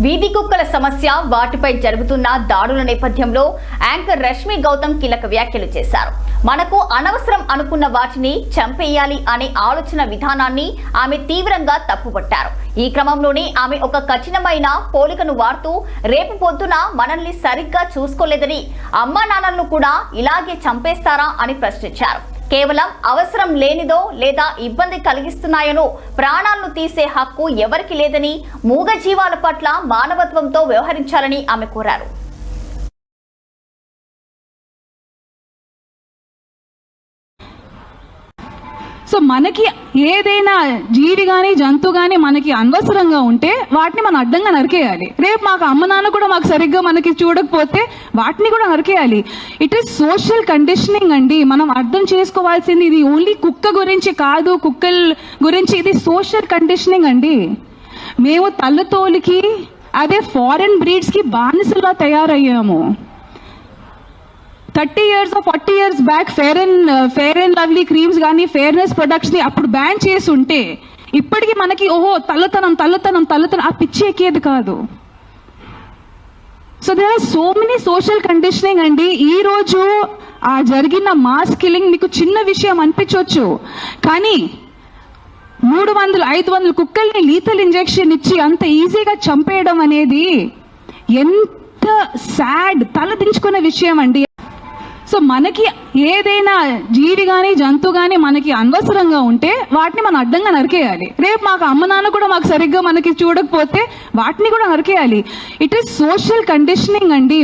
వీధి కుక్కల సమస్య, వాటిపై జరుగుతున్న దాడుల నేపథ్యంలో యాంకర్ రష్మి గౌతమ్ కీలక వ్యాఖ్యలు చేశారు. మనకు అనవసరం అనుకున్న వాటిని చంపేయాలి అనే ఆలోచన విధానాన్ని ఆమె తీవ్రంగా తప్పుపట్టారు. ఈ క్రమంలోనే ఆమె ఒక కఠినమైన పోలికను వాడుతూ రేపు పొద్దున మనల్ని సరిగ్గా చూసుకోలేదని అమ్మా నాన్నలను కూడా ఇలాగే చంపేస్తారా అని ప్రశ్నించారు. కేవలం అవసరం లేనిదో లేదా ఇబ్బంది కలిగిస్తున్నాయనో ప్రాణాలను తీసే హక్కు ఎవరికి లేదని, మూగ జీవాల పట్ల మానవత్వంతో వ్యవహరించాలని ఆమె కోరారు. సో మనకి ఏదైనా జీవి కానీ జంతువు కానీ మనకి అనవసరంగా ఉంటే వాటిని మనం అడ్డంగా నరికేయాలి. రేపు మాకు అమ్మ నాన్న కూడా మాకు సరిగ్గా మనకి చూడకపోతే వాటిని కూడా నరికేయాలి. ఇట్ ఈస్ సోషల్ కండిషనింగ్ అండి. మనం అర్థం చేసుకోవాల్సింది ఇది ఓన్లీ కుక్క గురించి కాదు, కుక్కల గురించి ఇది సోషల్ కండిషనింగ్ అండి. మేము తల్లతోలికి అదే ఫారెన్ బ్రీడ్స్కి బానిసలా తయారయ్యాము. 30 years or 40 years back Fair and Lovely creams కానీ ఫేర్నెస్ ప్రొడక్ట్స్ ని అప్పుడు బ్యాన్ చేసి ఉంటే ఇప్పటికీ మనకి ఓహో తల్లతనం ఆ పిచ్చి ఎక్కేది కాదు. So there are so many social conditioning అండి. ఈ రోజు ఆ జరిగిన మాస్ కిల్లింగ్ మీకు చిన్న విషయం అనిపించవచ్చు, కానీ 300-500 కుక్కల్ని లీథల్ ఇంజెక్షన్ ఇచ్చి అంత ఈజీగా చంపేయడం అనేది ఎంత సాడ్, తలదించుకునే విషయం అండి. సో మనకి ఏదైనా జీవి కానీ జంతువు కానీ మనకి అనవసరంగా ఉంటే వాటిని మనం అడ్డంగా నరికేయాలి. రేపు మాకు అమ్మ నాన్న కూడా మాకు సరిగ్గా మనకి చూడకపోతే వాటిని కూడా నరికేయాలి. ఇట్ ఈస్ సోషల్ కండిషనింగ్ అండి.